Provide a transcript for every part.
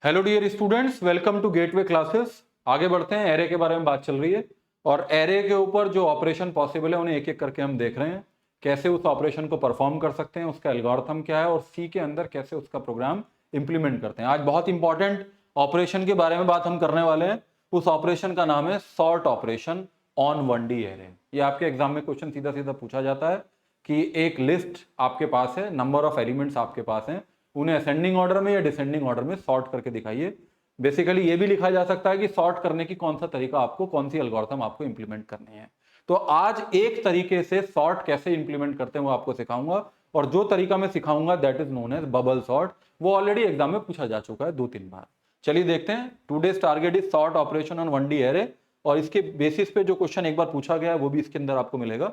Hello dear students, welcome to Gateway Classes. आगे बढ़ते हैं। एरे के बारे में बात चल रही है और एरे के ऊपर जो ऑपरेशन पॉसिबल है उन्हें एक एक करके हम देख रहे हैं, कैसे उस ऑपरेशन को परफॉर्म कर सकते हैं, उसका एल्गोरिथम क्या है और सी के अंदर कैसे उसका प्रोग्राम इंप्लीमेंट करते हैं। आज बहुत इंपॉर्टेंट ऑपरेशन के बारे में बात हम करने वाले हैं। उस ऑपरेशन का नाम है sort operation on 1D array. ये आपके एग्जाम में क्वेश्चन सीधा सीधा पूछा जाता है कि एक लिस्ट आपके पास है, नंबर ऑफ एलिमेंट्स आपके पास हैं, उन्हें असेंडिंग ऑर्डर में या डिसेंडिंग ऑर्डर में सॉर्ट करके दिखाइए। बेसिकली ये भी लिखा जा सकता है कि सॉर्ट करने की कौन सा तरीका आपको, कौन सी एल्गोरिथम आपको इंप्लीमेंट करनी है। तो आज एक तरीके से सॉर्ट कैसे इंप्लीमेंट करते हैं वो आपको सिखाऊंगा, और जो तरीका मैं सिखाऊंगा that is known as bubble sort. वो ऑलरेडी एग्जाम में पूछा जा चुका है 2-3 बार। चलिए देखते हैं। Today's target is sort operation on 1D array, और इसके बेसिस पे जो क्वेश्चन एक बार पूछा गया है वो भी इसके अंदर आपको मिलेगा।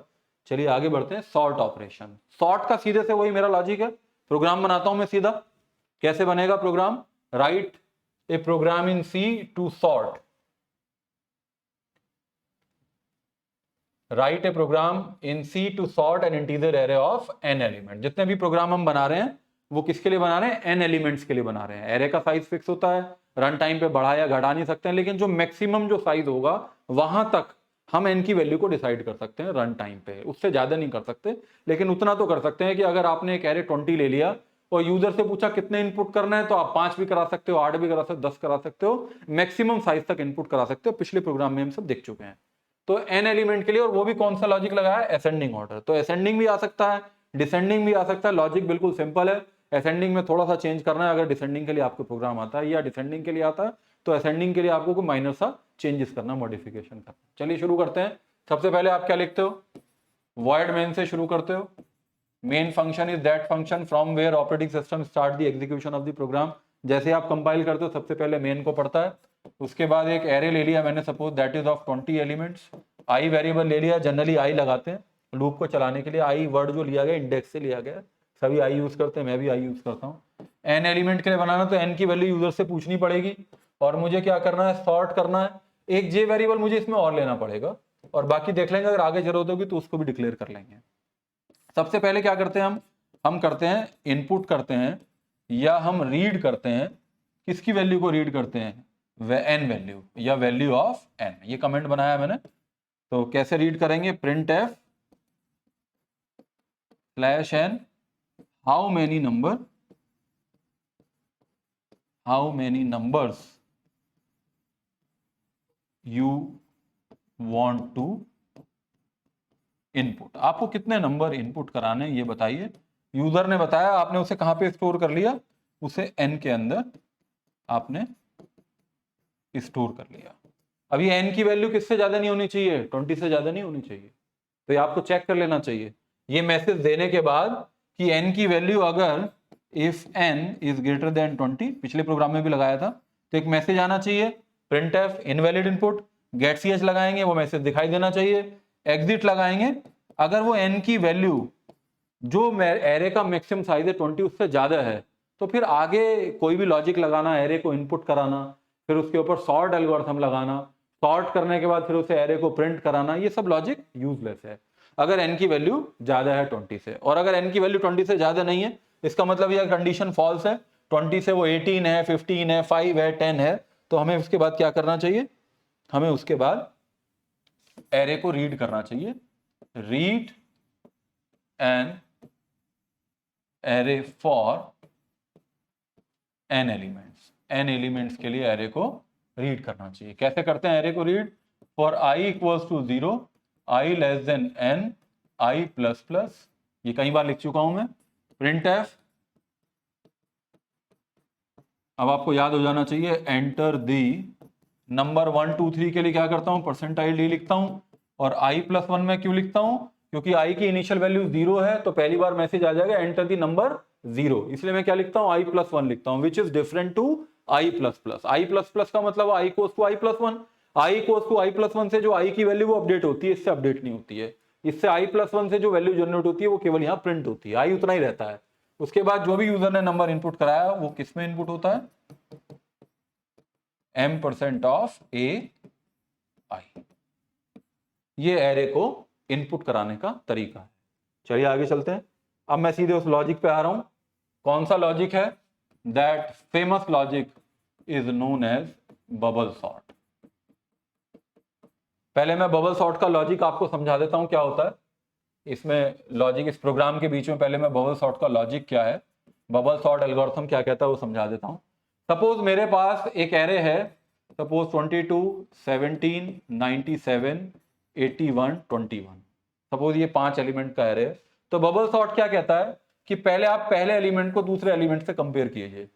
चलिए आगे बढ़ते हैं। सॉर्ट ऑपरेशन, सॉर्ट का सीधे से वही मेरा लॉजिक है। प्रोग्राम बनाता हूं मैं सीधा। कैसे बनेगा program? Write a program in C to sort, write a program in C to sort an integer array of n element. जितने भी प्रोग्राम हम बना रहे हैं वो किसके लिए बना रहे हैं? n एलिमेंट्स के लिए बना रहे हैं। एरे का साइज फिक्स होता है, रन टाइम पे बढ़ा या घटा नहीं सकते हैं, लेकिन जो मैक्सिमम जो साइज होगा वहां तक हम n की वैल्यू को डिसाइड कर सकते हैं रन टाइम पे। उससे ज्यादा नहीं कर सकते, लेकिन उतना तो कर सकते हैं कि अगर आपने एक एरे 20 ले लिया और यूजर से पूछा कितने इनपुट करना है, तो आप 5 भी करा सकते हो, 8 भी करा सकते हो, 10 करा सकते हो, मैक्सिमम साइज तक इनपुट करा सकते हो। पिछले प्रोग्राम में हम सब देख चुके हैं। तो n एलिमेंट के लिए, और वो भी कौन सा लॉजिक लगाया है? Ascending order. तो असेंडिंग भी आ सकता है, डिसेंडिंग भी आ सकता है। लॉजिक बिल्कुल सिंपल है। असेंडिंग में थोड़ा सा चेंज करना है। अगर डिसेंडिंग के लिए आपको प्रोग्राम आता है या डिसेंडिंग के लिए आता है, तो असेंडिंग के लिए आपको कोई माइनर सा चेंजेस करना, मॉडिफिकेशन करना। चलिए शुरू करते हैं। सबसे पहले आप क्या लिखते हो? वॉइड मेन से शुरू करते हो। Main function is that function from where operating system start the execution of the program. जैसे आप कंपाइल करते हो सबसे पहले मेन को पढ़ता है। उसके बाद एक एरे ले लिया मैंने, suppose that is of 20 elements. I variable ले लिया, जनरली आई लगाते हैं लूप को चलाने के लिए। आई वर्ड जो लिया गया इंडेक्स से लिया गया, सभी आई यूज करते हैं, मैं भी आई यूज करता हूँ। एन एलिमेंट के लिए बनाना तो एन की वैल्यू यूजर से पूछनी पड़ेगी, और मुझे क्या करना है? सॉर्ट करना है। एक जे वेरिएबल मुझे इसमें और लेना पड़ेगा, और बाकी देख लेंगे, अगर आगे जरूरत होगी तो उसको भी डिक्लेयर कर लेंगे। सबसे पहले क्या करते हैं हम करते हैं इनपुट करते हैं, या हम रीड करते हैं। किसकी वैल्यू को रीड करते हैं? एन वैल्यू या वैल्यू ऑफ एन। ये कमेंट बनाया मैंने। तो कैसे रीड करेंगे? Print f slash n how many numbers you want to input. आपको कितने नंबर इनपुट कराने ये बताइए। यूजर ने बताया, आपने उसे कहां पे स्टोर कर लिया? उसे एन के अंदर आपने स्टोर कर लिया। अभी एन की वैल्यू किससे ज्यादा नहीं होनी चाहिए? 20 से ज्यादा नहीं होनी चाहिए। तो ये आपको चेक कर लेना चाहिए ये मैसेज देने के बाद कि एन की वैल्यू अगर if n is greater than 20, पिछले प्रोग्राम में भी लगाया था, तो एक मैसेज आना चाहिए print f invalid input. Get c h लगाएंगे, वो मैसेज दिखाई देना चाहिए। एग्जिट लगाएंगे, अगर वो एन की वैल्यू जो एरे का मैक्सिमम साइज है 20 उससे ज्यादा है, तो फिर आगे कोई भी लॉजिक लगाना, एरे को इनपुट कराना, फिर उसके ऊपर सॉर्ट एल्गोरिथम लगाना, सॉर्ट करने के बाद फिर उसे एरे को प्रिंट कराना, ये सब लॉजिक यूजलेस है अगर एन की वैल्यू ज्यादा है 20 से। और अगर एन की वैल्यू 20 से ज्यादा नहीं है, इसका मतलब यह कंडीशन फॉल्स है। 20 से वो 18 है, 15 है, 5 है, 10 है, तो हमें उसके बाद क्या करना चाहिए? हमें उसके बाद एरे को रीड करना चाहिए। Read n array for n elements के लिए एरे को रीड करना चाहिए। कैसे करते हैं एरे को read? For i equals to 0, i less than n, i plus plus, ये कई बार लिख चुका हूं मैं। प्रिंट एफ, अब आपको याद हो जाना चाहिए, एंटर दी नंबर 1 2 3 के लिए क्या करता हूं? परसेंटाइल डी लिखता हूं। और आई प्लस 1 में क्यों लिखता हूं? क्योंकि आई की इनिशियल वैल्यू 0 है, तो पहली बार मैसेज आ जाएगा एंटर दी नंबर 0, इसलिए मैं क्या लिखता हूं? आई प्लस 1 लिखता हूं, which is different to i plus plus. I plus plus का मतलब i goes to i plus 1। I goes to i plus 1 से जो आई की वैल्यू वो अपडेट होती है, इससे अपडेट नहीं होती है। इससे आई प्लस 1 से जो वैल्यू जनरेट होती है वो केवल यहाँ प्रिंट होती है, आई उतना ही रहता है। उसके बाद जो भी यूजर ने नंबर इनपुट कराया वो किस में इनपुट होता है? m% ऑफ ए आई। ये एरे को इनपुट कराने का तरीका है। चलिए आगे चलते हैं। अब मैं सीधे उस लॉजिक पे आ रहा हूं। कौन सा लॉजिक है? That famous logic is known as bubble sort. पहले मैं बबल सॉर्ट का लॉजिक आपको समझा देता हूं क्या होता है इसमें। लॉजिक इस प्रोग्राम के बीच में पहले मैं बबल सॉर्ट का लॉजिक क्या है, बबल सॉर्ट एल्गोरिथम क्या कहता है वो समझा देता हूं। सपोज मेरे पास एक एरे है, सपोज 22, 17, 97, 81, 21। सपोज ये 5 एलिमेंट का एरे है। तो बबल सॉर्ट क्या कहता है कि पहले आप पहले एलिमेंट को दूसरे एलिमेंट से कंपेयर कीजिए,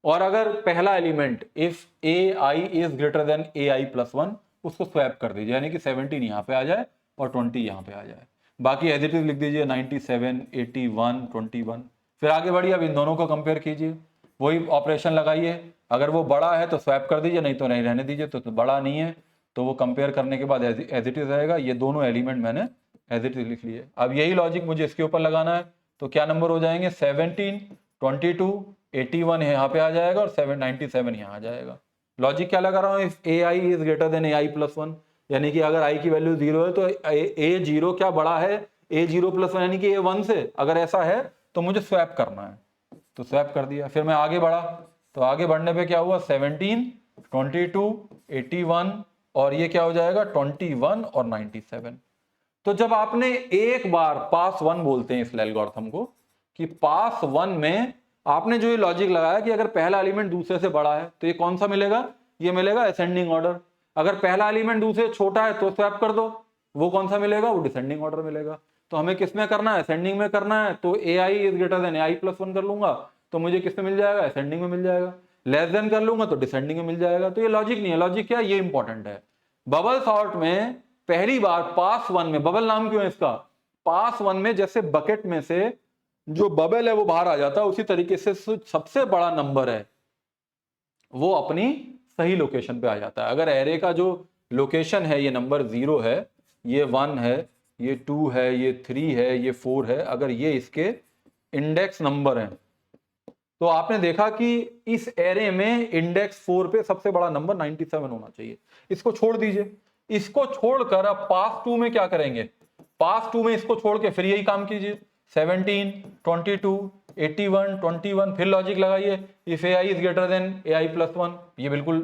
और अगर पहला element if A i is greater than a i plus one, उसको स्वैप कर दीजिए, यानी कि 17 यहां पे आ जाए और 20 यहां पे आ जाए। बाकी एज इट इज लिख दीजिए 97, 81, 21। फिर आगे बढ़िए, अब इन दोनों को कंपेयर कीजिए, वही ऑपरेशन लगाइए। अगर वो बड़ा है तो स्वैप कर दीजिए, नहीं तो नहीं रहने दीजिए। तो बड़ा नहीं है तो वो कंपेयर करने के बाद एज इट इज रहेगा। ये दोनों एलिमेंट मैंने एज इट इज लिख लिए। अब यही लॉजिक मुझे इसके ऊपर लगाना है, तो क्या नंबर हो जाएंगे, 17, 22, 81 यहाँ पे आ जाएगा और 797 यहाँ आ जाएगा। लॉजिक क्या लगा रहा हूँ, if A i is greater than a i plus one, यानी कि अगर आई की वैल्यू 0 है तो ए जीरो क्या बड़ा है ए जीरो प्लस वन, यानी कि ए वन से। अगर ऐसा है तो मुझे स्वैप करना है, तो स्वैप कर दिया। फिर मैं आगे बढ़ा, तो आगे बढ़ने पे क्या हुआ, 17, 22, 81 और ये क्या हो जाएगा 21 और 97। तो जब आपने एक बार पास वन बोलते हैं इस एल्गोरिथम को, कि पास वन में आपने जो ये लॉजिक लगाया कि अगर पहला एलिमेंट दूसरे से बड़ा है तो ये कौन सा मिलेगा, ये मिलेगा असेंडिंग ऑर्डर। अगर पहला एलिमेंट दूसरे से छोटा है तो स्वैप कर दो, वो कौन सा मिलेगा, वो डिसेंडिंग ऑर्डर मिलेगा। तो हमें किस में करना है, असेंडिंग में करना है। तो a i is greater than a i plus one कर लूंगा तो मुझे किस में मिल जाएगा, असेंडिंग में मिल जाएगा। लेस देन कर लूंगा तो डिसेंडिंग में मिल जाएगा। तो ये लॉजिक नहीं है, लॉजिक क्या है, ये इंपॉर्टेंट है। बबल सॉर्ट में पहली बार पास वन में, बबल नाम क्यों है इसका, पास वन में जैसे बकेट में से जो बबल है वो बाहर आ जाता है, उसी तरीके से सबसे बड़ा नंबर है वो अपनी सही लोकेशन पे आ जाता है। अगर एरे का जो लोकेशन है, ये नंबर 0 है, ये 1 है, ये 2 है, ये 3 है, ये 4 है, अगर ये इसके इंडेक्स नंबर हैं, तो आपने देखा कि इस एरे में इंडेक्स 4 पे सबसे बड़ा नंबर 97 होना चाहिए। इसको छोड़ दीजिए, इसको छोड़कर अब पास 2 में क्या करेंगे, पास 2 में इसको छोड़ के फिर यही काम कीजिए, 17, 22, 81, 21। फिर लॉजिक लगाइए, if A i is greater than a i plus one, ये बिल्कुल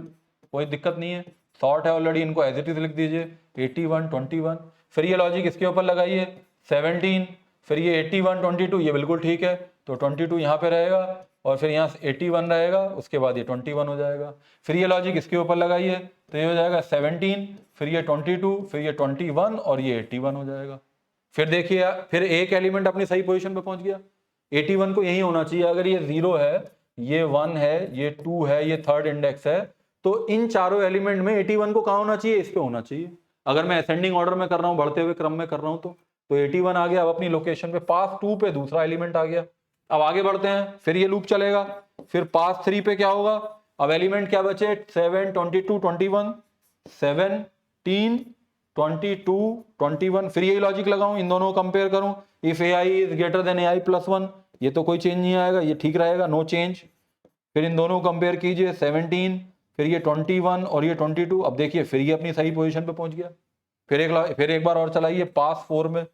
कोई दिक्कत नहीं है, शॉर्ट है ऑलरेडी, इनको एज इट इज लिख दीजिए, 81, 21। फिर ये लॉजिक इसके ऊपर लगाइए, 17, फिर ये 81, 22, ये बिल्कुल ठीक है, तो 22 यहाँ पे रहेगा और फिर यहाँ 81 रहेगा, उसके बाद ये 21 हो जाएगा। फिर ये लॉजिक इसके ऊपर लगाइए, तो ये हो जाएगा 17, फिर ये 22, फिर ये 21 और ये 81 हो जाएगा। फिर देखिए, फिर एक एलिमेंट अपनी सही पोजीशन पे पहुंच गया, 81 को यही होना चाहिए। अगर ये 0 है, ये 1 है, ये 2 है, ये थर्ड इंडेक्स है, तो इन चारों एलिमेंट में 81 को कहाँ होना चाहिए, इस पे होना चाहिए। अगर मैं असेंडिंग ऑर्डर में कर रहा हूँ, बढ़ते हुए क्रम में कर रहा हूँ, तो 81 आ गया। अब अपनी लोकेशन पे पास 2 पे दूसरा एलिमेंट आ गया। अब आगे बढ़ते हैं, फिर ये लूप चलेगा। फिर पास 3 पे क्या होगा, अब एलिमेंट क्या बचे, 7, 22, 21, 17, 22, 21। फिर यही लॉजिक लगाऊं, इन दोनों को कंपेयर करूं, if A i is greater than a i plus one, ये तो कोई चेंज नहीं आएगा, ये ठीक रहेगा, नो चेंज। फिर इन दोनों को कंपेयर कीजिए, 17, फिर ये 21 और ये 22। अब देखिए फिर ये अपनी सही पोजीशन पे पहुंच गया। फिर एक बार और चलाइए, पास 4 में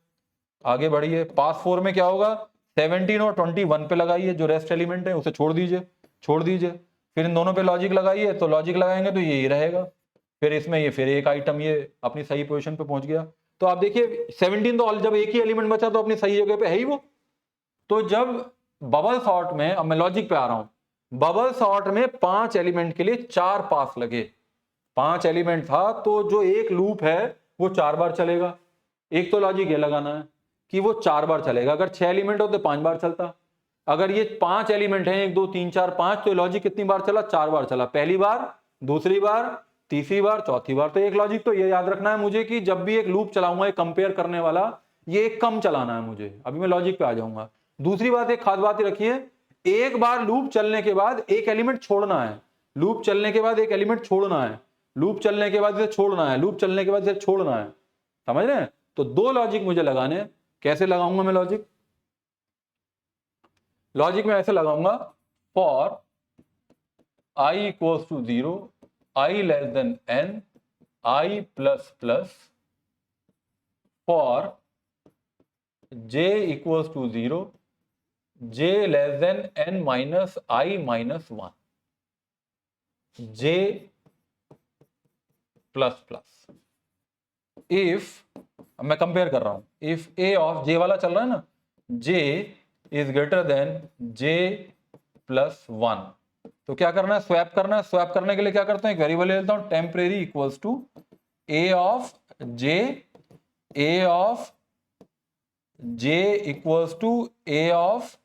आगे बढ़िए। पास 4 में क्या होगा, 17 और 21 पे लगाइए, जो रेस्ट एलिमेंट है उसे छोड़ दीजिए। फिर इन दोनों पे लॉजिक लगाइए, तो लॉजिक लगाएंगे तो यही रहेगा। फिर इसमें ये फिर एक आइटम ये अपनी सही पोजीशन पे पहुंच गया। तो आप देखिए 17 तो जब एक ही एलिमेंट बचा तो अपनी सही जगह पे है ही वो। तो जब बबल सॉर्ट में, अब मैं लॉजिक पे आ रहा हूं, बबल सॉर्ट में 5 एलिमेंट के लिए 4 पास लगे। 5 एलिमेंट था तो जो एक लूप है वो 4 बार चलेगा। एक तो लॉजिक ये लगाना है कि वो 4 बार चलेगा। अगर 6 एलिमेंट होते 5 बार चलता। अगर ये 5 एलिमेंट हैं, 1, 2, 3, 4, 5, तो लॉजिक कितनी बार चला, 4 बार चला। पहली बार, दूसरी बार, तीसरी बार, चौथी बार। तो एक लॉजिक तो ये याद रखना है मुझे कि जब भी एक लूप चलाऊंगा एक कंपेयर करने वाला, ये एक कम चलाना है मुझे। अभी मैं लॉजिक पे आ जाऊंगा। दूसरी बात, एक खास बात रखिए, एक बार लूप चलने के बाद एक एलिमेंट छोड़ना है। लूप चलने के बाद एक एलिमेंट छोड़ना है, लूप चलने के बाद इसे छोड़ना है, लूप चलने के बाद इसे छोड़ना है। समझ रहे हैं? तो 2 लॉजिक मुझे लगाने हैं। कैसे लगाऊंगा मैं लॉजिक? लॉजिक में ऐसे लगाऊंगा, for i equals to 0, i less than n, i plus plus, for j equals to 0, j less than n minus i minus 1। j plus plus. If, अब मैं कंपेयर कर रहा हूं, इफ a ऑफ j वाला चल रहा है ना, j is greater then j plus 1, तो क्या करना है, स्वैप करना है। स्वैप करने के लिए क्या करते हैं, एक वेरिएबल ले लेता हूं, temporary equals to a of j equals to a of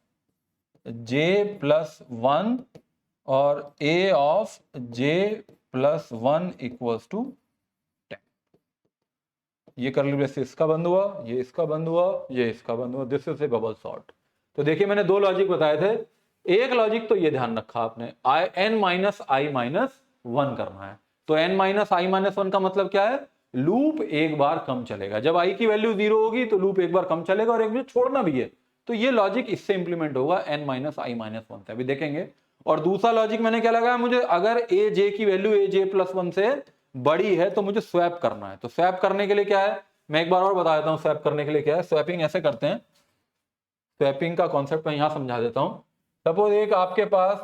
j plus 1 और a of j plus 1 equals to 10। ये कर्ली ब्रेस से इसका बंद हुआ, ये इसका बंद हुआ, ये इसका बंद हुआ। This is a bubble sort. तो देखिए मैंने दो लॉजिक बताए थे। एक लॉजिक तो ये ध्यान रखा आपने, n माइनस आई माइनस 1 करना है। तो n माइनस आई माइनस 1 का मतलब क्या है, लूप एक बार कम चलेगा। जब i की वैल्यू 0 होगी तो लूप एक बार कम चलेगा और एक बार छोड़ना भी है। तो ये लॉजिक इससे इंप्लीमेंट होगा n माइनस आई माइनस 1 से, अभी देखेंगे। और दूसरा लॉजिक मैंने क्या लगाया, मुझे अगर a j की वैल्यू a j प्लस 1 से बड़ी है तो मुझे स्वैप करना है। तो स्वैप करने के लिए क्या है, मैं एक बार और बता देता हूं स्वैप करने के लिए क्या है। स्वैपिंग ऐसे करते हैं, स्वैपिंग का कॉन्सेप्ट मैं यहां समझा देता हूं। सपोज एक आपके पास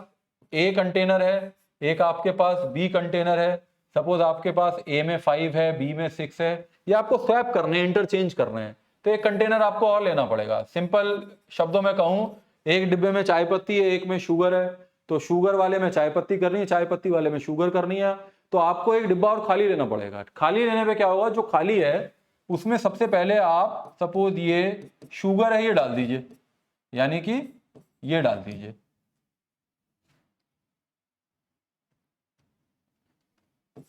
A कंटेनर है, एक आपके पास B कंटेनर है। सपोज आपके पास A में 5 है, B में 6 है। ये आपको स्वैप करने हैं, इंटरचेंज करने हैं। तो एक कंटेनर आपको और लेना पड़ेगा। सिंपल शब्दों में कहूं, एक डिब्बे में चाय पत्ती है, एक में शुगर है। तो शुगर वाले में चाय पत्ती करनी है, चाय पत्ती वाले में शुगर करनी है। तो आपको एक डिब्बा और खाली लेना पड़ेगा। खाली लेने पे क्या होगा, जो खाली है उसमें सबसे पहले आप सपोज ये शुगर है, ये डाल दीजिए, यानी कि ये डाल दीजिए।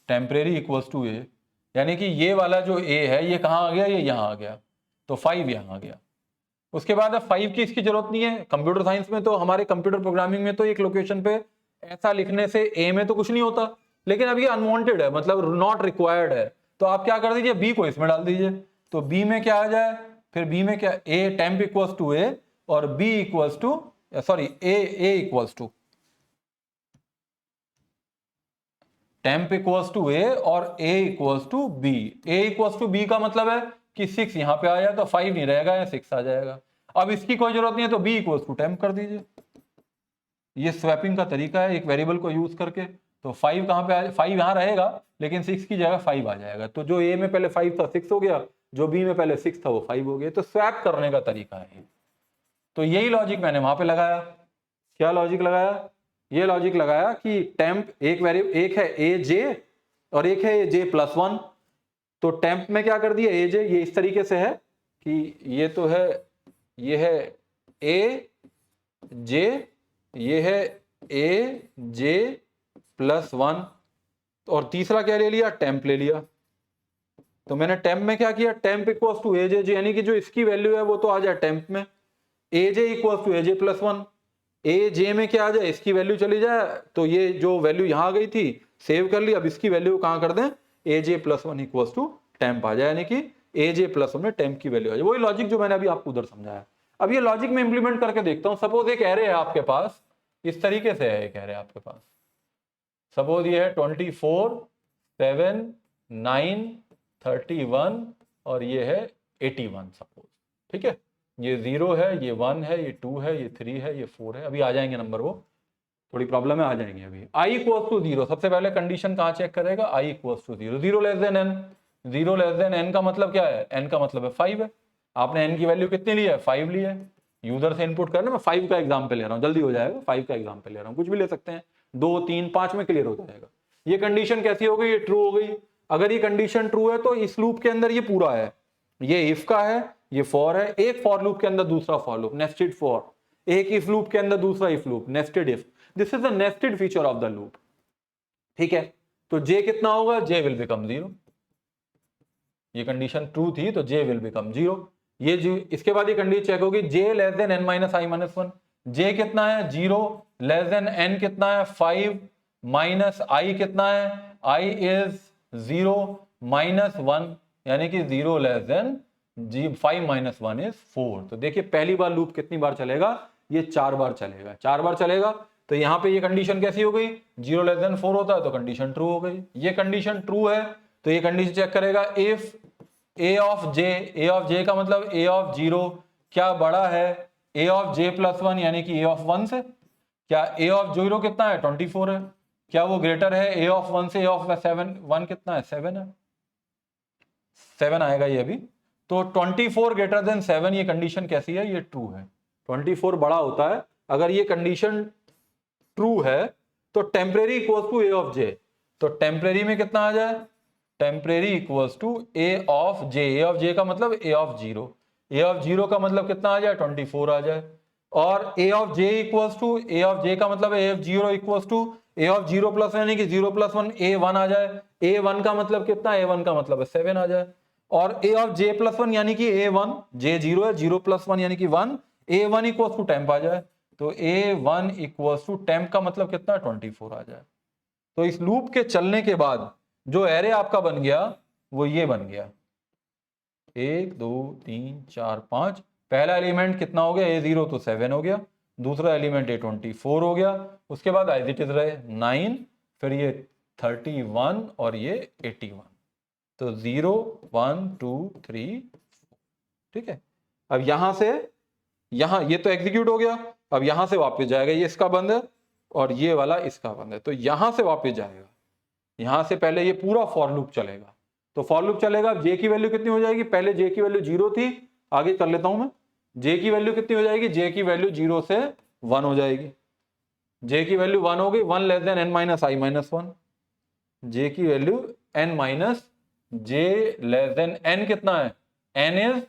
टेम्परेरी इक्वल्स टू ए, यानी कि ये वाला जो ए है ये कहां आ गया, ये यहां आ गया। तो 5 यहां आ गया। उसके बाद अब 5 की इसकी जरूरत नहीं है। कंप्यूटर साइंस में तो, हमारे कंप्यूटर प्रोग्रामिंग में तो एक लोकेशन पे ऐसा लिखने से ए में तो कुछ नहीं होता, लेकिन अब ये अनवांटेड है, मतलब नॉट रिक्वायर्ड है। तो आप क्या कर दीजिए, बी को इसमें डाल दीजिए। तो बी में क्या आ जाए, फिर बी में क्या, a temp equals to a और b equals to, sorry a equals to temp equals to a और a equals to b. A equals to b का मतलब है कि 6 यहां पे आ जाए तो 5 नहीं रहेगा, या 6 आ जाएगा। अब इसकी कोई जरूरत नहीं है तो बी इक्वल्स टू टेम्प कर दीजिए। ये स्वैपिंग का तरीका है एक वेरिएबल को यूज करके। तो 5 कहां पे आ, 5 यहां रहेगा लेकिन 6 की जगह 5 आ जाएगा। तो जो ए में पहले 5 था 6 हो गया, जो बी में पहले 6 था वो 5 हो गया। तो स्वैप करने का तरीका है। तो यही लॉजिक मैंने वहां पे लगाया। क्या लॉजिक लगाया, ये लॉजिक लगाया कि टेम्प एक एक है ए जे और एक है ए जे प्लस 1। तो टेम्प में क्या कर दिया, ए जे, ये इस तरीके से है कि ये तो है, ये है ए जे, ये है ए जे प्लस 1, और तीसरा क्या ले लिया, टेम्प ले लिया। तो मैंने टेम्प में क्या किया, टेम्प इक्वल्स टू ए जे, यानी कि जो इसकी वैल्यू है वो तो आ जाए टेम्प में। A j equals to a j plus 1, a j में क्या आ जाए, इसकी वैल्यू चली जाए। तो ये जो वैल्यू यहां आ गई थी सेव कर ली, अब इसकी वैल्यू कहां कर दें, ए j plus 1 equals to temp आ जाए, यानी कि ए जे प्लस 1 में टेम्प की वैल्यू आ जाए। वही लॉजिक जो मैंने अभी आपको उधर समझाया। अब ये लॉजिक में इंप्लीमेंट करके देखता हूं। सपोज एक एरे है आपके पास, इस तरीके से है एक एरे आपके पास। सपोज ये है 24, 7, 9, 31 और ये है 81 सपोज। ठीक है, ये 0 है, ये 1 है, ये 2 है, ये 3 है, ये 4 है। अभी आ जाएंगे नंबर, वो थोड़ी प्रॉब्लम है, आ जाएंगे अभी। i इक्वल्स टू 0, सबसे पहले कंडीशन कहां चेक करेगा, i equals to 0, 0 less than n। 0 less than n का मतलब क्या है, n का मतलब है 5 है। आपने n की वैल्यू कितनी ली है, 5 ली है। यूजर से इनपुट करना, मैं 5 का एग्जाम्पल ले रहा हूं, जल्दी हो जाएगा। 5 का एग्जाम्पल ले रहा हूं, कुछ भी ले सकते हैं, 2, 3, 5 में क्लियर हो जाएगा। ये कंडीशन कैसी हो गई, ये ट्रू हो गई। अगर ये कंडीशन ट्रू है तो इस लूप के अंदर ये पूरा है, ये इफ का है, ये फॉर है। एक फॉर लूप के अंदर दूसरा फॉर लूप, नेस्टेड फॉर। एक इफ लूप के अंदर दूसरा if loop, nested if. This is the nested feature of the loop. ठीक है, तो j कितना होगा, j विल बिकम 0। ये कंडीशन ट्रू थी तो j विल बिकम 0। ये इसके बाद ये कंडीशन चेक होगी, j less than n minus i minus 1। j कितना है, 0, लेस देन n कितना है, 5, माइनस i कितना है, i इज 0 माइनस 1, यानी कि 0 लेस देन 5 माइनस 1 इज 4। तो देखिए पहली बार लूप कितनी बार चलेगा, ये 4 बार चलेगा। 4 बार चलेगा तो यहां पे ये कंडीशन कैसी हो गई, 0 लेस देन 4 होता है तो कंडीशन ट्रू हो गई। ये कंडीशन ट्रू है तो ये कंडीशन चेक करेगा, इफ a ऑफ j का मतलब a ऑफ 0 क्या बड़ा है a ऑफ j प्लस 1, यानी कि a ऑफ 1 से। क्या a ऑफ 0 कितना है, 24 है। क्या वो ग्रेटर है ए ऑफ 1 से? ए ऑफ 7, 1 कितना है? 7 है, 7 आएगा ये अभी। तो 24 ग्रेटर देन 7, ये कंडीशन कैसी है? ये ट्रू है। 24 बड़ा होता है। अगर ये कंडीशन ट्रू है तो temporary equals to a of j. तो टेम्परेरी में कितना आ जाए? Temporary equals to a of j. A of j का मतलब ए ऑफ 0। ए ऑफ 0 का मतलब कितना आ जाए? 24 आ जाए। और a of j equals to, a of j का मतलब a of 0 equals to a of 0 plus यानी कि 0 प्लस 1 A1 आ जाए। A1 का मतलब कितना? A1 का मतलब है 7 आ जाए। और ए ऑफ जे प्लस 1 यानी कि A1, जे 0 है, 0 प्लस 1 यानी कि 1, A1 इक्वल्स टू टेम्प आ जाए। तो A1 इक्वल्स टू टेम्प का मतलब कितना? 24 आ जाए। तो इस लूप के चलने के बाद जो एरे आपका बन गया वो ये बन गया, 1 2 3 4 5। पहला एलिमेंट कितना हो गया? A0 तो 7 हो गया। दूसरा एलिमेंट A24 हो गया। उसके बाद एज इट इज रहे 9, फिर ये 31 और ये 81। तो 0 1 2 3 ठीक है। अब यहां से यहां ये तो एग्जीक्यूट हो गया। अब यहां से वापस जाएगा, ये इसका बंद है और ये वाला इसका बंद है। तो यहां से वापस जाएगा, यहां से पहले ये पूरा फॉर लूप चलेगा। तो फॉर लूप चलेगा। जे की वैल्यू कितनी हो जाएगी? पहले जे की वैल्यू 0 थी, आगे कर लेता हूं मैं। जे की वैल्यू कितनी हो जाएगी? जे की वैल्यू 0 से 1 हो जाएगी। जे की वैल्यू 1 हो गई, 1 less than n minus i minus 1। जे की वैल्यू n माइनस जे लेस देन n कितना है? n इज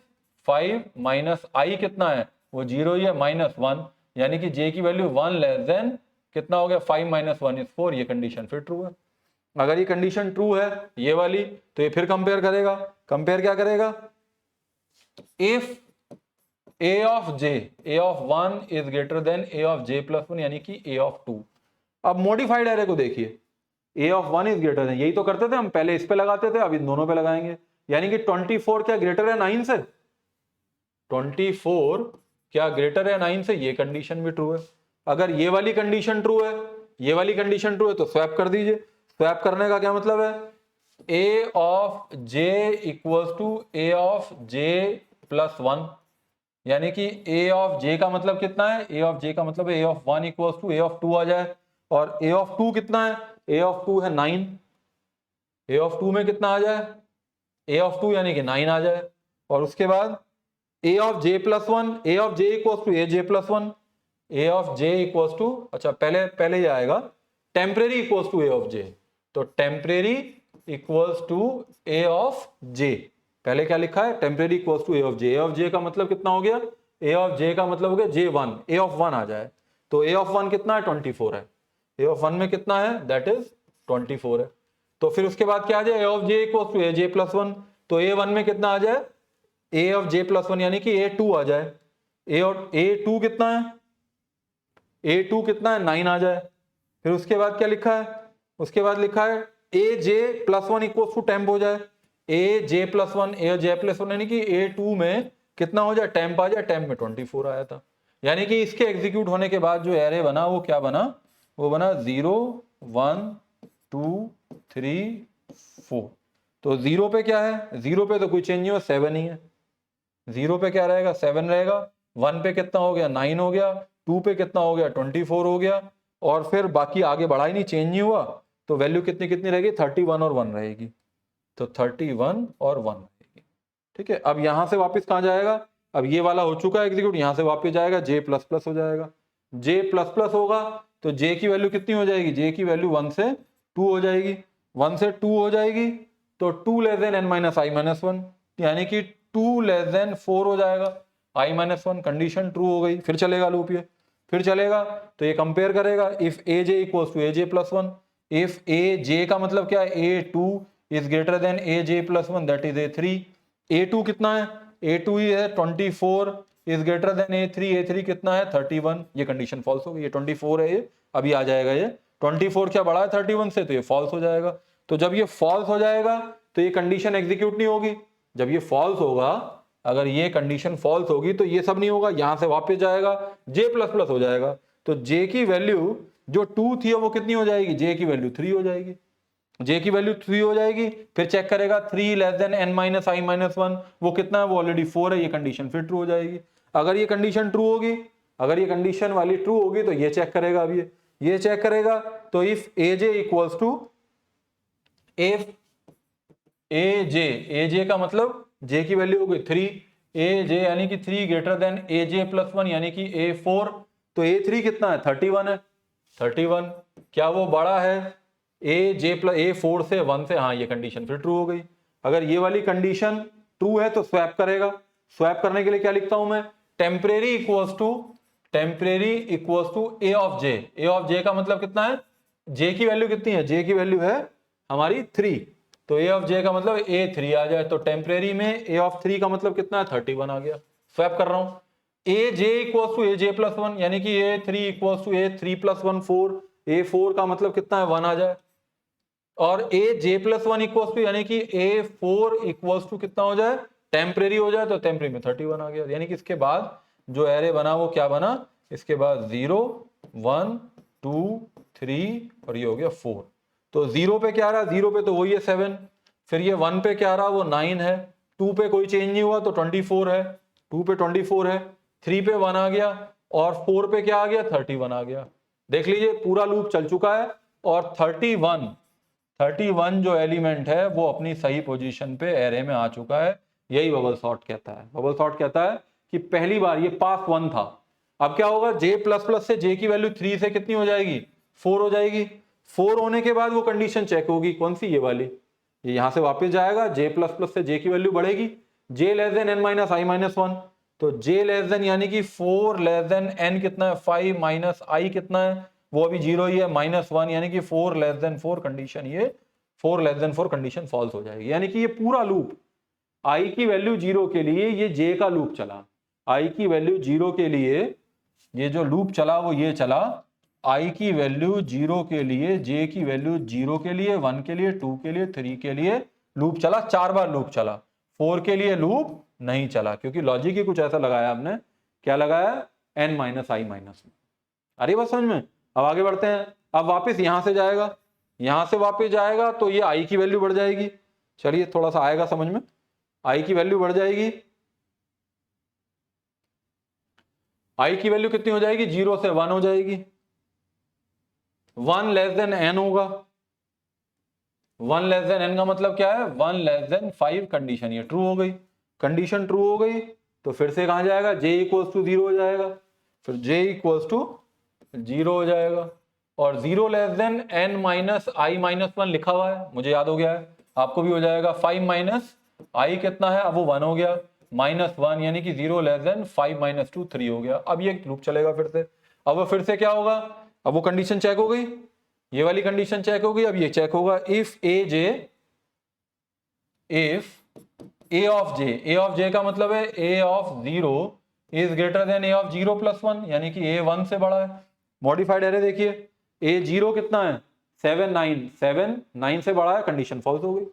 5 माइनस आई कितना है? वो 0 ही है, माइनस 1। यानी कि जे की वैल्यू 1 लेस देन कितना हो गया? 5 माइनस 1 इज 4। ये कंडीशन फिर ट्रू है। अगर ये कंडीशन ट्रू है ये वाली, तो ये फिर कंपेयर करेगा। कंपेयर क्या करेगा? If a of j, a of 1 is greater than a of j plus 1 यानी कि ए ऑफ 2। अब मॉडिफाइड एरे को देखिए, ए ऑफ 1 इज ग्रेटर देन, यही तो करते थे हम, पहले इस पे लगाते थे, अब इन दोनों पे लगाएंगे। यानी कि 24 क्या ग्रेटर है 9 से? 24 क्या ग्रेटर है 9 से? ये कंडीशन भी ट्रू है। अगर ये वाली कंडीशन ट्रू है, ये वाली कंडीशन ट्रू है, तो स्वैप कर दीजिए। स्वैप करने का क्या मतलब है? A of j equals to a of j plus 1। यानी कि ए ऑफ जे का मतलब कितना है? ए ऑफ जे का मतलब a of 1 equals to a of 2 आ जाए। और ए ऑफ 2 कितना है? ए ऑफ 2 है 9। ए ऑफ 2 में कितना आ जाए? ए ऑफ 2 यानी कि 9 आ जाए। और उसके बाद a of j plus 1, a of j equals to a j plus 1। A of j equals to, अच्छा पहले ही आएगा temporary equals to a of j. तो temporary equals to a of j, पहले क्या लिखा है? Temporary equals to a of j. A of j का मतलब कितना हो गया? ए ऑफ जे का मतलब हो गया J1, ए ऑफ 1 आ जाए। तो ए ऑफ 1 कितना है? 24 है। ए ऑफ 1 में कितना है? दैट इज 24 है। तो फिर उसके बाद क्या आ जाए? A of j equals to a j plus 1। तो A1 में कितना आ जाए? ए ऑफ जे प्लस 1 यानी कि A2 आ जाए। ए और A2 कितना है? A2 कितना है? 9 आ जाए। फिर उसके बाद क्या लिखा है? उसके बाद लिखा है ए j plus 1 equals to temp हो जाए। ए j plus 1, a j plus 1 यानी कि A2 में कितना हो जाए? टेम्प आ जाए। टेम्प में 24 आया था। यानी कि इसके एग्जीक्यूट होने के बाद जो एरे बना वो क्या बना? वो बना 0 1 2 3 4। तो 0 पे क्या है? 0 पे तो कोई चेंज नहीं हुआ, 7 ही है। 0 पे क्या रहेगा? 7 रहेगा। 1 पे कितना हो गया? 9 हो गया। 2 पे कितना हो गया? 24 हो गया। और फिर बाकी आगे बढ़ा ही नहीं, चेंज नहीं हुआ। तो वैल्यू कितनी कितनी रहेगी? 31 और 1 रहेगी। तो 31 और 1 रहेगी। ठीक है। अब यहां से वापस कहां जाएगा? अब ये वाला हो चुका है एग्जीक्यूट, यहां से वापस जाएगा, जे प्लस प्लस हो जाएगा। जे प्लस प्लस होगा तो जे की वैल्यू कितनी हो जाएगी? जे की वैल्यू 1 से 2 हो जाएगी। 1 से 2 हो जाएगी तो 2 less than n minus i minus 1, यानी कि 2 लेस देन 4 हो जाएगा। आई माइनस 1 कंडीशन ट्रू हो गई। फिर चलेगा लूप, ये फिर चलेगा। तो ये कंपेयर करेगा। If a j equals to a j plus 1, if a j का मतलब क्या है? A2 is greater than a j plus 1 that is A3। A2 कितना है? A2 ही है 24 is greater then A3। A3 कितना है? 31। ये कंडीशन फॉल्स हो गई। ये 24 है, ये अभी आ जाएगा। ये 24 क्या बड़ा है 31 से? तो ये फॉल्स हो जाएगा। तो जब ये फॉल्स हो जाएगा तो ये कंडीशन एग्जीक्यूट नहीं होगी। जब ये फॉल्स होगा, अगर ये कंडीशन फॉल्स होगी तो ये सब नहीं होगा, यहां से वापस जाएगा, जे प्लस प्लस हो जाएगा। तो जे की वैल्यू जो 2 थी वो कितनी हो जाएगी? जे की वैल्यू 3 हो जाएगी। जे की वैल्यू 3 हो जाएगी। फिर चेक करेगा 3 less than n minus i minus 1, वो कितना है? वो ऑलरेडी 4 है। ये कंडीशन फिर ट्रू हो जाएगी। अगर ये कंडीशन ट्रू होगी, अगर ये कंडीशन वाली ट्रू होगी तो ये चेक करेगा। अब ये चेक करेगा। तो if a j equals to if a j का मतलब जे की वैल्यू हो गई 3, ए जे यानी कि 3 greater than a j plus 1 यानी कि ए 4। तो ए 3 कितना है? 31 है। 31 क्या वो बड़ा है ए जे प्लस ए 4 से 1 से? हाँ, ये कंडीशन फिर ट्रू हो गई। अगर ये वाली कंडीशन ट्रू है तो स्वैप करेगा। स्वैप करने के लिए क्या लिखता हूं मैं? Temporary equals to a of j. A of j का मतलब कितना है? जे की वैल्यू कितनी है? जे की वैल्यू है हमारी 3, तो ए ऑफ जे का मतलब ए 3 आ जाए। तो टेम्परेरी में ए ऑफ 3 का मतलब कितना है? 31 आ गया। स्वैप कर रहा हूं। A j equals to a j plus 1 यानी कि a 3 equals to a 3 plus 1 4। A 4 का मतलब कितना है? 1 आ जाए। और a j plus 1 equals to यानी कि ए 4 इक्वल्स टू कितना हो जाए? टेम्परेरी हो जाए। तो टेम्परेरी में 31 आ गया। यानी कि इसके बाद जो एरे बना वो क्या बना? इसके बाद 0 1 2 3 और ये हो गया 4। तो 0 पे क्या रहा? 0 पे तो वही है 7। फिर ये 1 पे क्या रहा? वो 9 है। 2 पे कोई चेंज नहीं हुआ तो 24 है। 2 पे 24 है। 3 पे 1 आ गया और 4 पे क्या आ गया? 31 आ गया। देख लीजिए पूरा लूप चल चुका है और 31 जो एलिमेंट है वो अपनी सही पोजीशन पे एरे में आ चुका है। यही बबल सॉर्ट कहता है। बबल सॉर्ट कहता है कि पहली बार ये पास 1 था, अब क्या होगा? जे प्लस प्लस से जे की वैल्यू 3 से कितनी हो जाएगी? 4 हो जाएगी। 4 होने के बाद वो कंडीशन चेक होगी। कौन सी? ये वाली। ये यहां से वापस जाएगा, जे प्लस प्लस से जे की वैल्यू बढ़ेगी। जे less than n minus i minus 1। तो जे लेस देन यानी कि 4 लेस देन एन कितना है? 5 माइनस आई कितना है? वो अभी 0 ही है, -1 यानी कि 4 लेस देन 4 कंडीशन, ये 4 लेस देन 4 कंडीशन फॉल्स हो जाएगी। यानी कि ये पूरा लूप आई की वैल्यू 0 के लिए ये जे का लूप चला। आई की वैल्यू 0 के लिए ये जो लूप चला वो ये चला। आई की वैल्यू 0 के लिए, जे की वैल्यू 0 के लिए, 1 के लिए, 2 के लिए, 3 के लिए लूप चला। 4 बार लूप चला। 4 के लिए लूप नहीं चला क्योंकि लॉजिक ही कुछ ऐसा लगाया हमने। क्या लगाया? n minus i minus. अरे बस समझ में। अब आगे बढ़ते हैं। अब वापस यहां से जाएगा, यहां से वापस जाएगा तो ये आई की वैल्यू बढ़ जाएगी। चलिए थोड़ा सा आएगा समझ में। आई की वैल्यू बढ़ जाएगी। आई की वैल्यू कितनी हो जाएगी? 0 से 1 हो जाएगी। 1 लेस देन एन होगा। 1 लेस देन एन का मतलब क्या है? 1 लेस देन 5 कंडीशन ये ट्रू हो गई। कंडीशन ट्रू हो गई तो फिर से कहां जाएगा? जे इक्वल्स टू 0 हो जाएगा। फिर जे इक्वल्स टू 0 हो जाएगा और 0 less than n minus i minus 1 लिखा हुआ है, मुझे याद हो गया है, आपको भी हो जाएगा। 5 माइनस आई कितना है? अब वो 1 हो गया। -1 यानी कि 0 लेस देन 5 माइनस 2 3 हो गया। अब ये लूप चलेगा फिर से। अब वो फिर से क्या होगा? अब वो कंडीशन चेक हो गई, ये वाली कंडीशन चेक हो गई। अब ये चेक होगा इफ ए ऑफ जे का मतलब है a of 0 is greater than a of 0 plus 1 यानी कि ए 1 से बड़ा है। मॉडिफाइड एरे देखिए, ए 0 कितना है? 7 9 से बड़ा है, कंडीशन फॉल्स हो गई।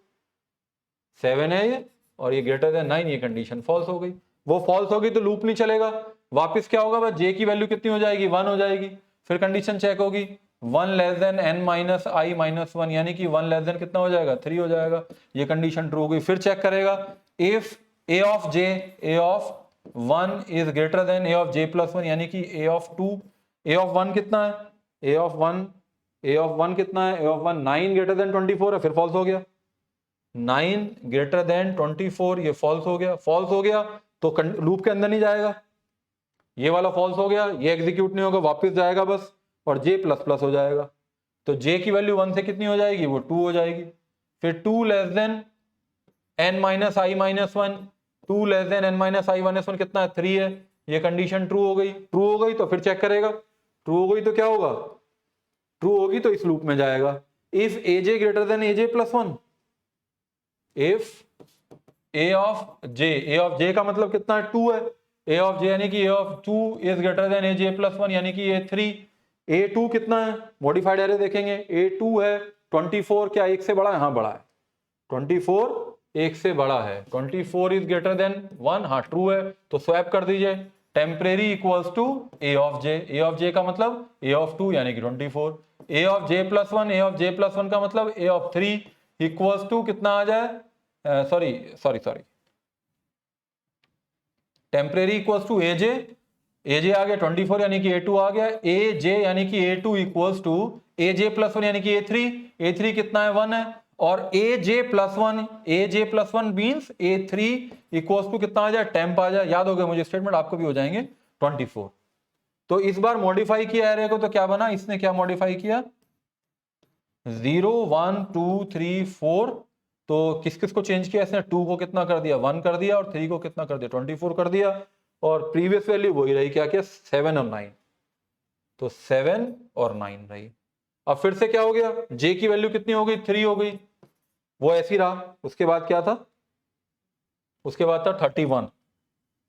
7 है ये और ये ग्रेटर देन 9, ये कंडीशन फॉल्स हो गई। वो फॉल्स होगी तो लूप नहीं चलेगा। वापस क्या होगा? बस जे की वैल्यू कितनी हो जाएगी? 1 हो जाएगी। फिर कंडीशन चेक होगी 1 less than n minus i minus 1 यानी कि 1 लेस देन कितना हो जाएगा? 3 हो जाएगा। ये कंडीशन ट्रू हो गई। फिर चेक करेगा if a of 1 is greater than a of j plus 1 यानी कि ए ऑफ 2। ए ऑफ 1 कितना है? ए ऑफ 1 कितना है? ए ऑफ 1 9 ग्रेटर देन 24 है, फिर फॉल्स हो गया। 9 ग्रेटर देन 24 ये फॉल्स हो गया। फॉल्स हो गया तो लूप के अंदर नहीं जाएगा। ये वाला फॉल्स हो गया, ये एग्जीक्यूट नहीं होगा, वापस जाएगा बस और जे प्लस प्लस हो जाएगा। तो जे की वैल्यू 1 से कितनी हो जाएगी? वो 2 हो जाएगी। फिर 2 less than n minus i minus 1, 2 less than n minus i minus 1 कितना है? 3 है। ये कंडीशन ट्रू हो गई। ट्रू हो गई तो फिर चेक करेगा। ट्रू हो गई तो क्या होगा? ट्रू होगी तो इस लूप में जाएगा। If a j greater than a j plus 1, if a of j का मतलब कितना है? 2 है। ए ऑफ जे यानी कि a of 2 is greater than a j plus 1 यानी कि ए 3। ए 2 कितना है? मॉडिफाइड एरे देखेंगे, ए 2 है। 24 क्या 1 से बड़ा है? हाँ बड़ा है। 24 1 से बड़ा है। 24 इज ग्रेटर देन 1, हाँ ट्रू है। तो स्वैप कर दीजिए temporary equals to a of j का मतलब ए ऑफ 2 यानी कि 24। ए ऑफ जे प्लस 1 का मतलब ए ऑफ 3 इक्वल्स टू कितना आ जाए? सॉरी टेम्परेरी इक्वल्स टू एजे ए जे आ गया 24 यानी कि A2 आ गया, ए जे यानी कि A2 equals to a j plus 1 यानी कि A3 कितना है 1 है, और a j plus one means A3 equals to कितना आ जाए टेम्प आ जाए। याद हो गया मुझे स्टेटमेंट, आपको भी हो जाएंगे 24। तो इस बार मॉडिफाई किया एरे को तो क्या बना, इसने क्या मॉडिफाई किया 0 1 2 3 4, तो किस किस को चेंज किया इसने, 2 को कितना कर दिया 1 कर दिया, और 3 को कितना कर दिया 24 कर दिया, और प्रीवियस वैल्यू वही रही क्या क्या 7 और 9, तो 7 और 9 रही। अब फिर से क्या हो गया, जे की वैल्यू कितनी हो गई 3 हो गई, वो ऐसी रहा। उसके बाद क्या था, उसके बाद था 31।